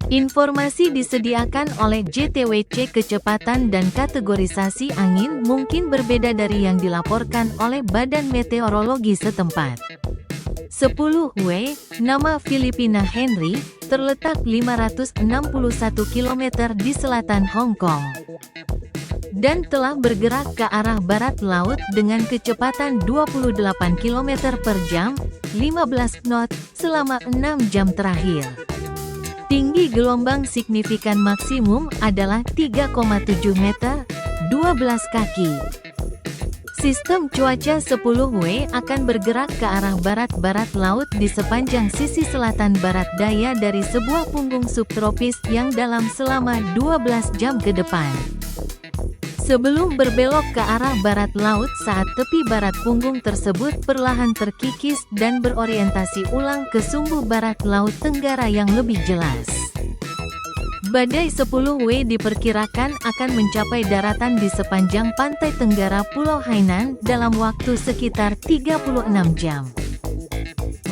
Informasi disediakan oleh JTWC. Kecepatan dan kategorisasi angin mungkin berbeda dari yang dilaporkan oleh Badan Meteorologi setempat. 10W, nama Filipina Henry, terletak 561 km di selatan Hong Kong dan telah bergerak ke arah barat laut dengan kecepatan 28 km per jam, 15 knot, selama 6 jam terakhir. Tinggi gelombang signifikan maksimum adalah 3,7 meter, 12 kaki. Sistem cuaca 10W akan bergerak ke arah barat-barat laut di sepanjang sisi selatan barat daya dari sebuah punggung subtropis yang dalam selama 12 jam ke depan. Sebelum berbelok ke arah barat laut saat tepi barat punggung tersebut perlahan terkikis dan berorientasi ulang ke sumbu barat laut tenggara yang lebih jelas. Badai 10W diperkirakan akan mencapai daratan di sepanjang pantai tenggara Pulau Hainan dalam waktu sekitar 36 jam.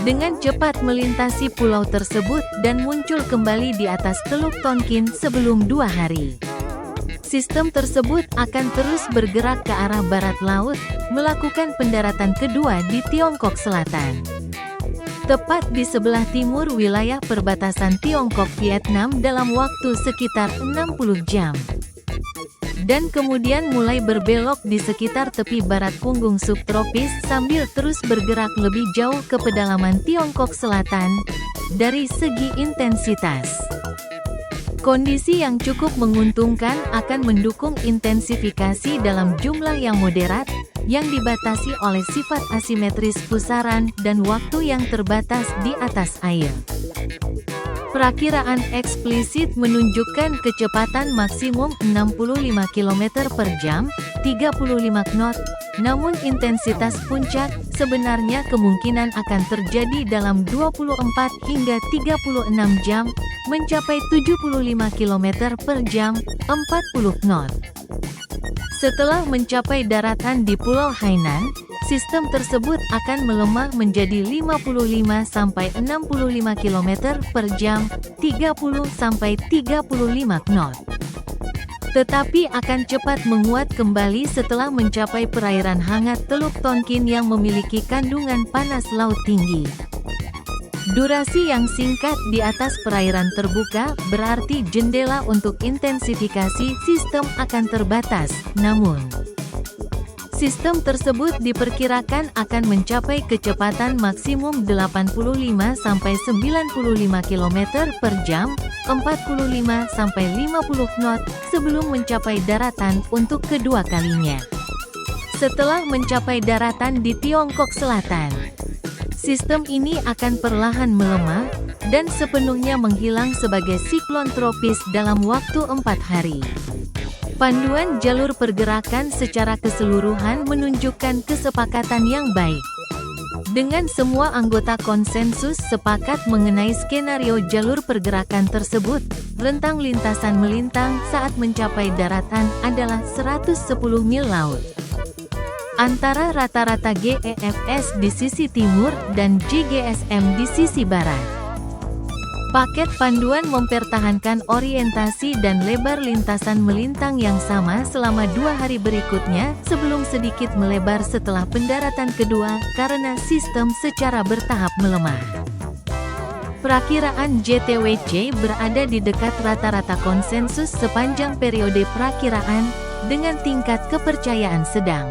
Dengan cepat melintasi pulau tersebut dan muncul kembali di atas Teluk Tonkin sebelum 2 hari. Sistem tersebut akan terus bergerak ke arah barat laut, melakukan pendaratan kedua di Tiongkok Selatan. Tepat di sebelah timur wilayah perbatasan Tiongkok-Vietnam dalam waktu sekitar 60 jam. Dan kemudian mulai berbelok di sekitar tepi barat punggung subtropis sambil terus bergerak lebih jauh ke pedalaman Tiongkok Selatan. Dari segi intensitas, kondisi yang cukup menguntungkan akan mendukung intensifikasi dalam jumlah yang moderat, yang dibatasi oleh sifat asimetris pusaran dan waktu yang terbatas di atas air. Perakiraan eksplisit menunjukkan kecepatan maksimum 65 km per jam, 35 knot, namun intensitas puncak sebenarnya kemungkinan akan terjadi dalam 24 hingga 36 jam, mencapai 75 km per jam, 40 knot. Setelah mencapai daratan di Pulau Hainan, sistem tersebut akan melemah menjadi 55-65 km per jam, 30-35 knot. Tetapi akan cepat menguat kembali setelah mencapai perairan hangat Teluk Tonkin yang memiliki kandungan panas laut tinggi. Durasi yang singkat di atas perairan terbuka berarti jendela untuk intensifikasi sistem akan terbatas, namun sistem tersebut diperkirakan akan mencapai kecepatan maksimum 85-95 km per jam, 45-50 knot, sebelum mencapai daratan untuk kedua kalinya. Setelah mencapai daratan di Tiongkok Selatan, sistem ini akan perlahan melemah, dan sepenuhnya menghilang sebagai siklon tropis dalam waktu 4 hari. Panduan jalur pergerakan secara keseluruhan menunjukkan kesepakatan yang baik. Dengan semua anggota konsensus sepakat mengenai skenario jalur pergerakan tersebut, rentang lintasan melintang saat mencapai daratan adalah 110 mil laut. Antara rata-rata GEFS di sisi timur dan JGSM di sisi barat. Paket panduan mempertahankan orientasi dan lebar lintasan melintang yang sama selama 2 hari berikutnya sebelum sedikit melebar setelah pendaratan kedua karena sistem secara bertahap melemah. Perakiraan JTWC berada di dekat rata-rata konsensus sepanjang periode perakiraan dengan tingkat kepercayaan sedang.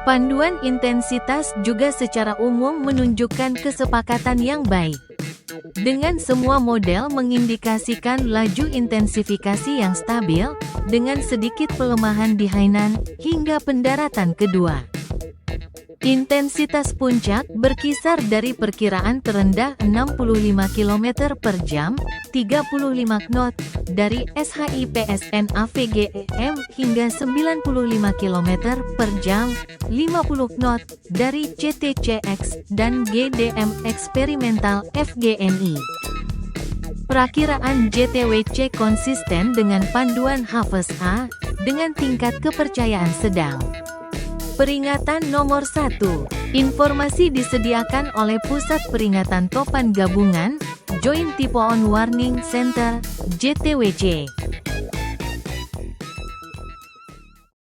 Panduan intensitas juga secara umum menunjukkan kesepakatan yang baik. Dengan semua model mengindikasikan laju intensifikasi yang stabil, dengan sedikit pelemahan di Hainan, hingga pendaratan kedua. Intensitas puncak berkisar dari perkiraan terendah 65 km per jam, 35 knot, dari SHIPSN AVGEM hingga 95 km per jam, 50 knot, dari CTCX dan GDM eksperimental FGNI. Perakiraan JTWC konsisten dengan panduan HAFES-A, dengan tingkat kepercayaan sedang. Peringatan nomor 1. Informasi disediakan oleh Pusat Peringatan Topan Gabungan, Joint Typhoon Warning Center, JTWC.